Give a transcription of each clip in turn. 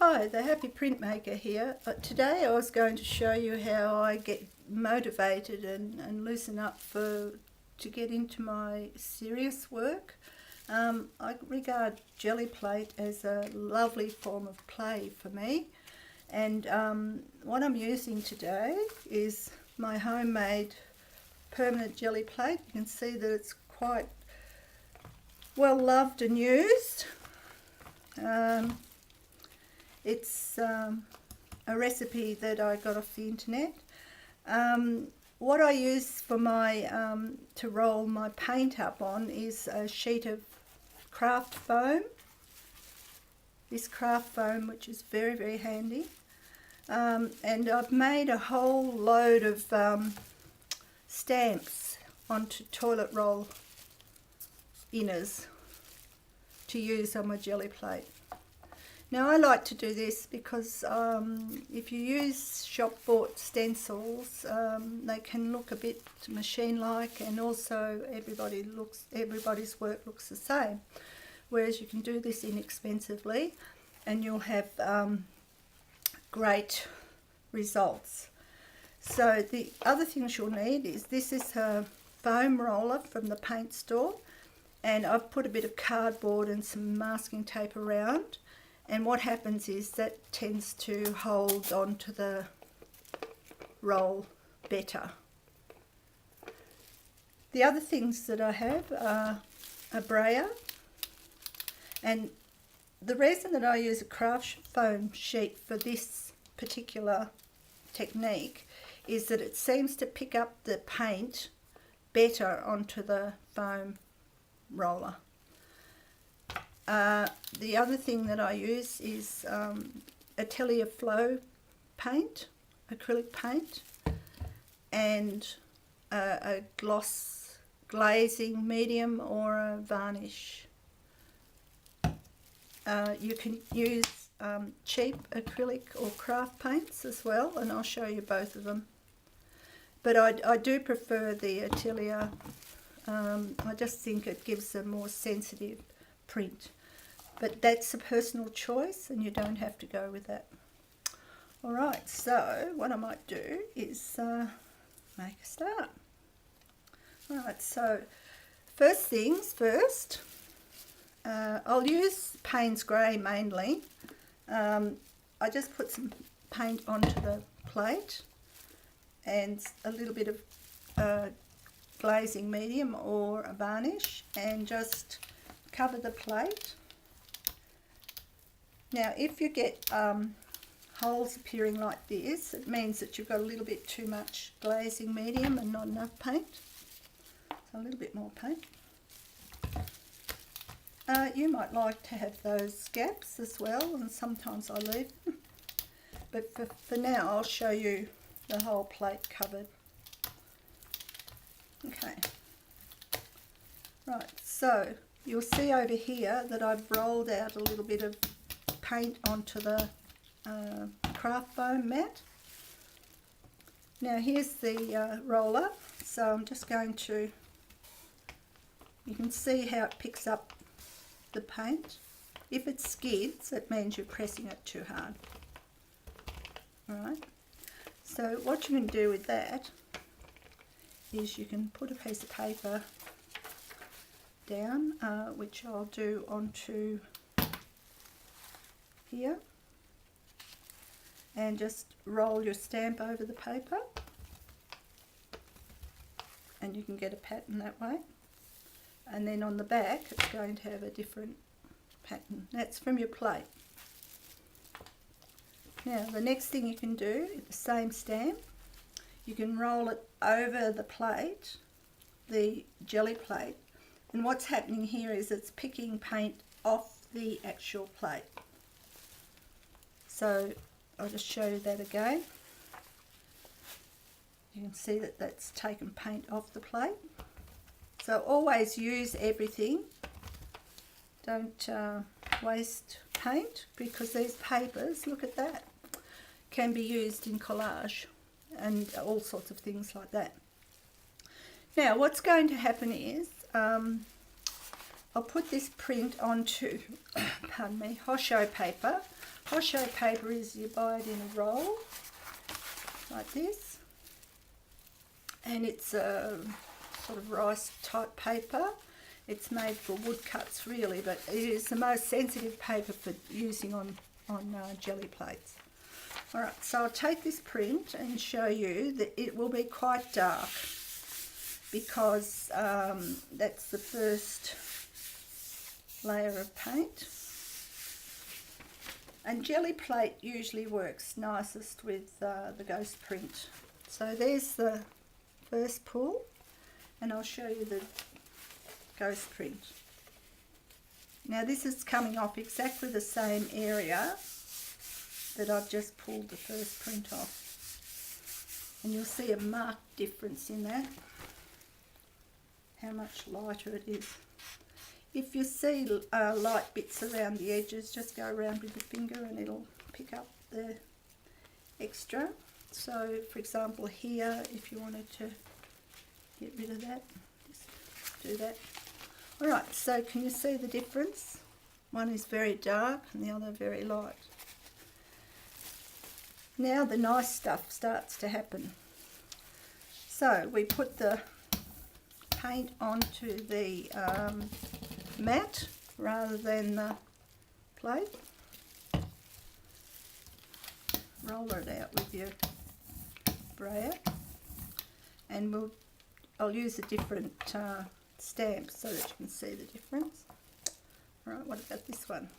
Hi, the Happy Printmaker here. But today I was going to show you how I get motivated and loosen up to get into my serious work. I regard jelly plate as a lovely form of play for me, and what I'm using today is my homemade permanent jelly plate. You can see that it's quite well loved and used. It's a recipe that I got off the internet. What I use for my to roll my paint up on is a sheet of craft foam. This craft foam, which is very, very handy. And I've made a whole load of stamps onto toilet roll inners to use on my jelly plate. Now I like to do this because if you use shop bought stencils, they can look a bit machine-like, and also everybody's work looks the same. Whereas you can do this inexpensively, and you'll have great results. So the other things you'll need is this is a foam roller from the paint store, and I've put a bit of cardboard and some masking tape around. And what happens is that tends to hold onto the roll better. The other things that I have are a brayer, and the reason that I use a craft foam sheet for this particular technique is that it seems to pick up the paint better onto the foam roller. The other thing that I use is Atelier Flow paint, acrylic paint, and a gloss glazing medium or a varnish. You can use cheap acrylic or craft paints as well, and I'll show you both of them. But I do prefer the Atelier. I just think it gives a more sensitive print, but that's a personal choice and you don't have to go with that. Alright, so what I might do is make a start. Alright, so first things first, I'll use Payne's Grey mainly. I just put some paint onto the plate and a little bit of glazing medium or a varnish, and just cover the plate. Now if you get holes appearing like this, it means that you've got a little bit too much glazing medium and not enough paint. So a little bit more paint. You might like to have those gaps as well, and sometimes I leave them. But for now I'll show you the whole plate covered. Okay. Right, so you'll see over here that I've rolled out a little bit of paint onto the craft foam mat. Now here's the roller, so I'm just going to, you can see how it picks up the paint. If it skids, it means you're pressing it too hard. Alright, so what you can do with that is you can put a piece of paper down, which I'll do onto here, and just roll your stamp over the paper, and you can get a pattern that way. And then on the back it's going to have a different pattern. That's from your plate. Now the next thing you can do, the same stamp, you can roll it over the plate, the jelly plate, and what's happening here is it's picking paint off the actual plate. So I'll just show you that again. You can see that that's taken paint off the plate. So always use everything. Don't waste paint, because these papers, look at that, can be used in collage and all sorts of things like that. Now what's going to happen is I'll put this print onto pardon me, Hosho paper Pochette paper is you buy it in a roll, like this. And it's a sort of rice type paper. It's made for woodcuts really, but it is the most sensitive paper for using on jelly plates. Alright, so I'll take this print and show you that it will be quite dark because that's the first layer of paint. And jelly plate usually works nicest with the ghost print. So there's the first pull, and I'll show you the ghost print. Now this is coming off exactly the same area that I've just pulled the first print off. And you'll see a marked difference in that, how much lighter it is. If you see light bits around the edges, just go around with the finger and it'll pick up the extra. So for example here, if you wanted to get rid of that, just do that. Alright, so can you see the difference? One is very dark and the other very light. Now the nice stuff starts to happen. So we put the paint onto the mat rather than the plate. Roll it out with your brayer, and I'll use a different stamp so that you can see the difference. Alright, what about this one?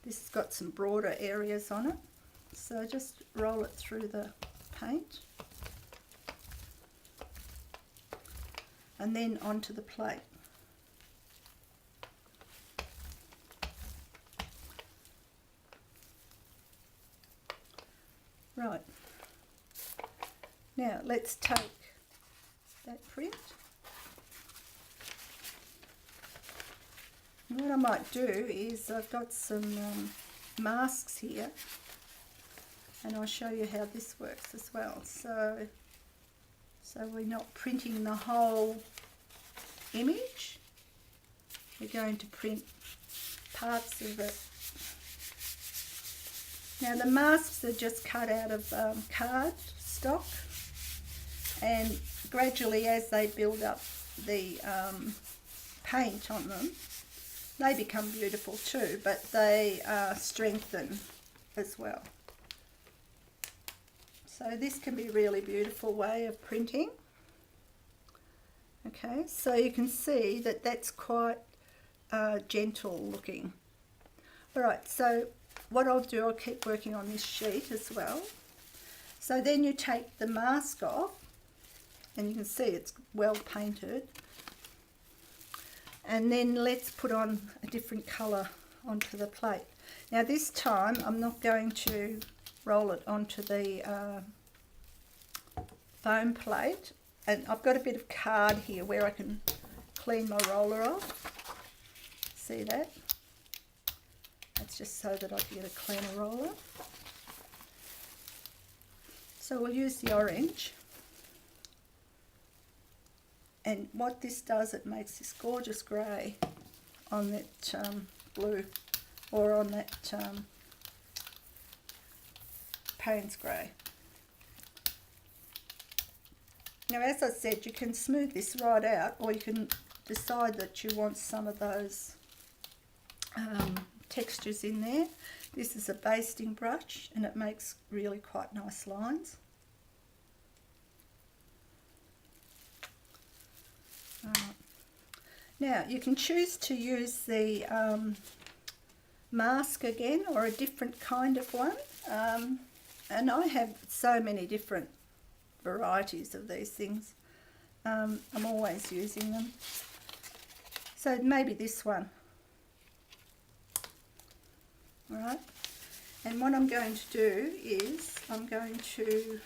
This has got some broader areas on it, so just roll it through the paint and then onto the plate. Right, now let's take that print. And what I might do is I've got some masks here, and I'll show you how this works as well. So we're not printing the whole image, we're going to print parts of it. Now the masks are just cut out of card stock, and gradually as they build up the paint on them, they become beautiful too, but they strengthen as well. So this can be a really beautiful way of printing. Okay, so you can see that that's quite gentle looking. Alright, so what I'll do, I'll keep working on this sheet as well. So then you take the mask off, and you can see it's well painted. And then let's put on a different colour onto the plate. Now this time I'm not going to roll it onto the foam plate, and I've got a bit of card here where I can clean my roller off. See that? That's just so that I can get a cleaner roller. So we'll use the orange. And what this does, it makes this gorgeous grey on that blue, or on that Payne's grey. Now as I said, you can smooth this right out, or you can decide that you want some of those textures in there. This is a basting brush and it makes really quite nice lines. Now you can choose to use the mask again, or a different kind of one, and I have so many different varieties of these things. I'm always using them. So maybe this one. Alright, and what I'm going to do is I'm going to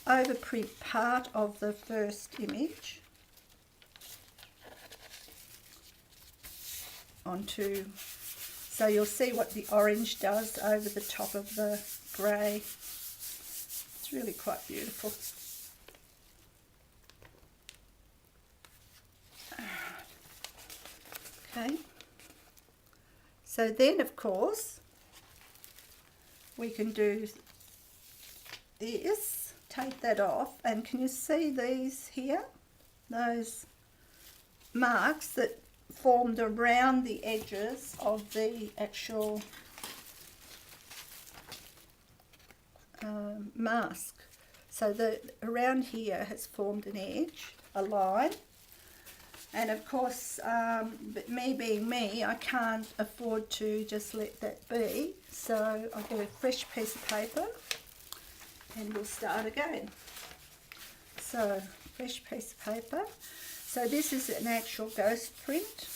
overprint part of the first image onto, so you'll see what the orange does over the top of the grey. It's really quite beautiful. Okay, So then, of course, we can do this, take that off, and can you see these here? Those marks that formed around the edges of the actual mask. So around here has formed an edge, a line, and of course, but me being me, I can't afford to just let that be, so I'll get a fresh piece of paper and we'll start again. So, fresh piece of paper. So this is an actual ghost print.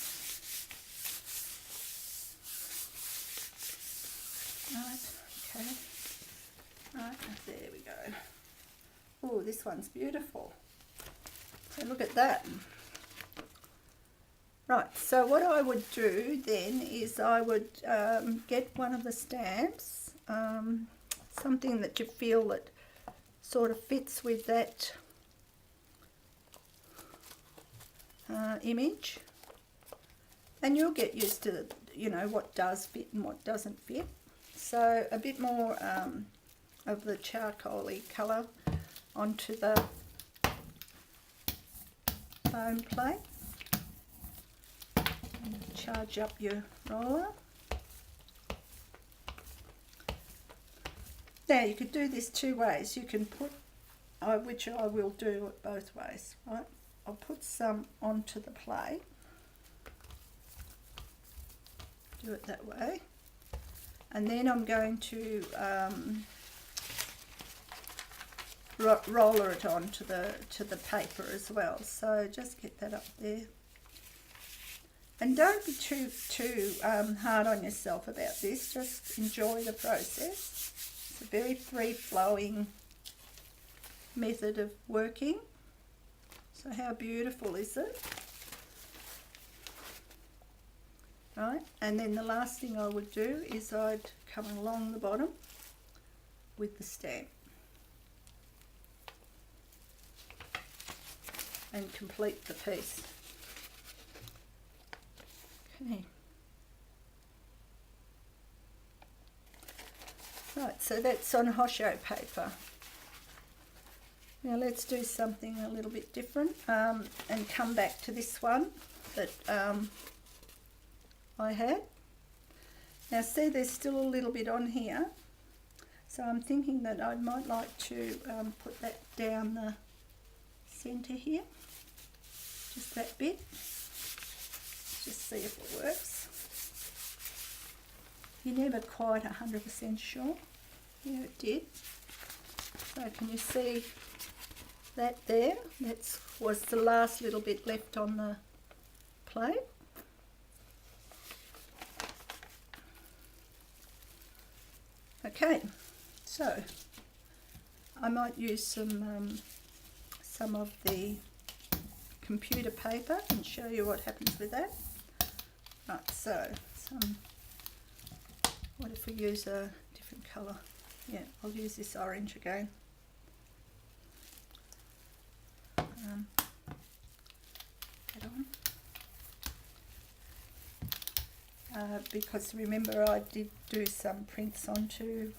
Right, okay. Right, there we go. Oh, this one's beautiful. So look at that. Right, so what I would do then is I would get one of the stamps, something that you feel that sort of fits with that image, and you'll get used to, you know, what does fit and what doesn't fit. So a bit more of the charcoaly colour onto the foam plate. And charge up your roller. Now you could do this two ways. You can put, which I will do it both ways, right? I'll put some onto the plate. Do it that way. And then I'm going to roller it onto the paper as well. So just get that up there. And don't be too hard on yourself about this. Just enjoy the process. It's a very free-flowing method of working. So how beautiful is it? Right, and then the last thing I would do is I'd come along the bottom with the stamp and complete the piece. Okay. Right, so that's on Hosho paper. Now let's do something a little bit different and come back to this one that I had. Now see, there's still a little bit on here, so I'm thinking that I might like to put that down the centre here, just that bit. Just see if it works. You're never quite 100% sure. Yeah, it did. So can you see that there? That was the last little bit left on the plate. Okay, so I might use some of the computer paper and show you what happens with that. Right, so what if we use a different colour? Yeah, I'll use this orange again. Get on. Because remember I did do some prints onto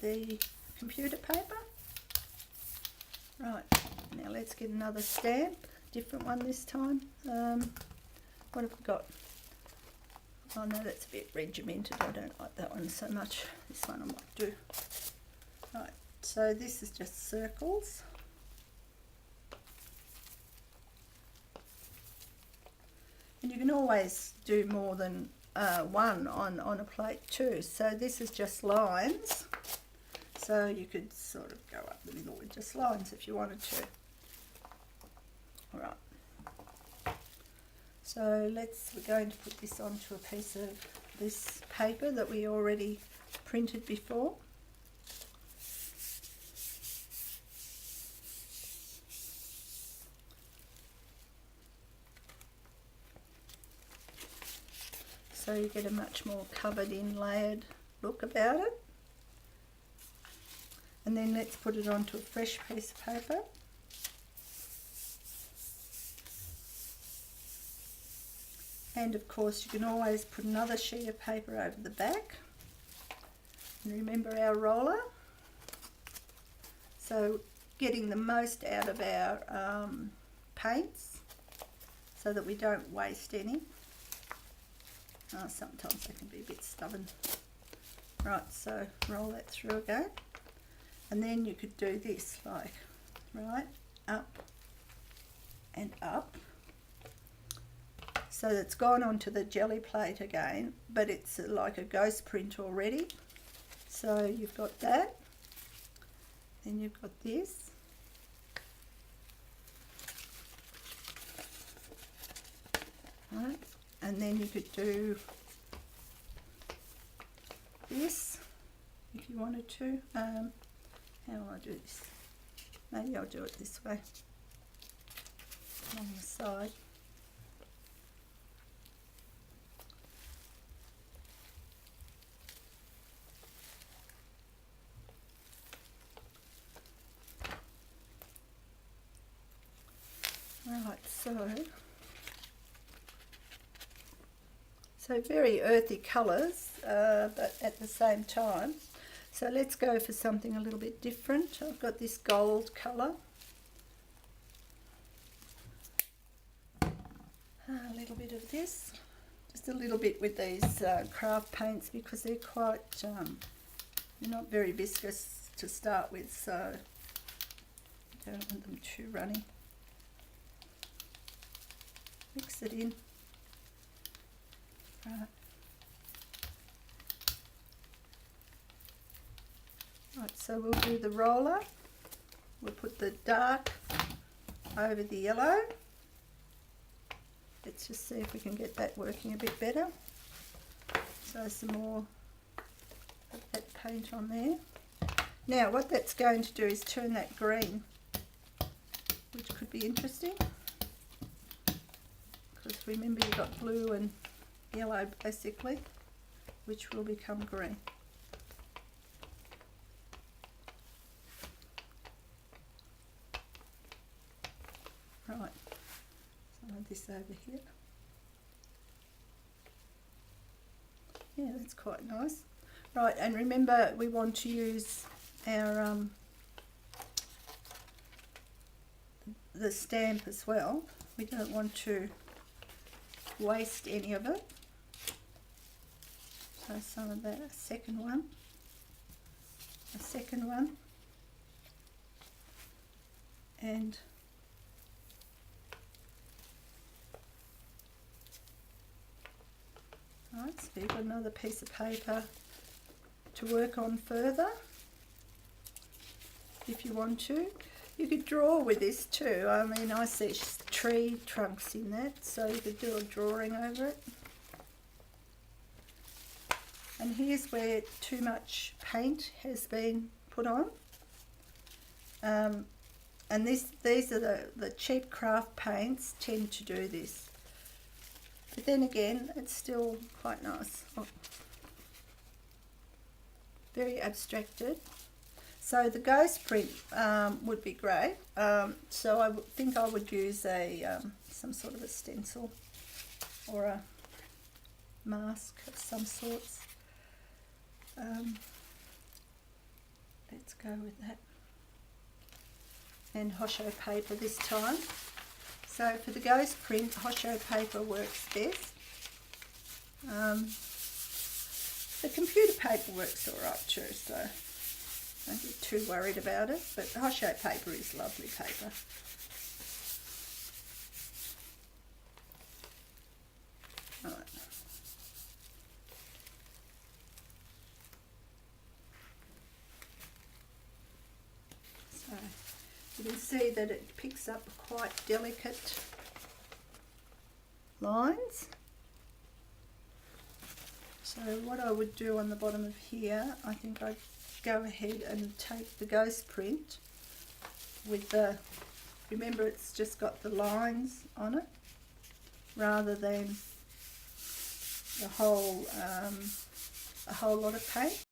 the computer paper. Right, now let's get another stamp, different one this time. What have we got? Oh no, that's a bit regimented, I don't like that one so much. This one I might do. Right, so this is just circles. And you can always do more than one on a plate too. So this is just lines. So you could sort of go up the middle with just lines if you wanted to. Alright. So we're going to put this onto a piece of this paper that we already printed before. So you get a much more covered in layered look about it. And then let's put it onto a fresh piece of paper. And of course you can always put another sheet of paper over the back. And remember our roller. So getting the most out of our paints so that we don't waste any. Sometimes they can be a bit stubborn. Right, so roll that through again. And then you could do this, like, right, up and up. So it's gone onto the jelly plate again, but it's like a ghost print already. So you've got that. Then you've got this. Right, and then you could do this if you wanted to. How will I do this? Maybe I'll do it this way, on the side. Right, so very earthy colours, but at the same time. So let's go for something a little bit different. I've got this gold colour. A little bit of this. Just a little bit with these craft paints because they're quite, they're not very viscous to start with, so I don't want them too runny. Mix it in. Right. Right, so we'll do the roller. We'll put the dark over the yellow. Let's just see if we can get that working a bit better. So some more of that paint on there. Now what that's going to do is turn that green, which could be interesting. Because remember you've got blue and yellow basically, which will become green. Right, some of this over here. Yeah, that's quite nice. Right, and remember we want to use our the stamp as well. We don't want to waste any of it. So some of that, a second one, and right, so you've got another piece of paper to work on further if you want to. You could draw with this too. I mean, I see tree trunks in that, so you could do a drawing over it. And here's where too much paint has been put on. And these are the cheap craft paints tend to do this. But then again, it's still quite nice. Oh. Very abstracted. So the ghost print would be great. So I think I would use a some sort of a stencil or a mask of some sorts. Let's go with that. And hosho paper this time. So for the ghost print, hosho paper works best. The computer paper works alright too, so don't get too worried about it, but hosho paper is lovely paper. Right. So you can see that it picks up quite delicate lines. So what I would do on the bottom of here, I think I'd go ahead and take the ghost print with the, remember it's just got the lines on it rather than a whole lot of paint.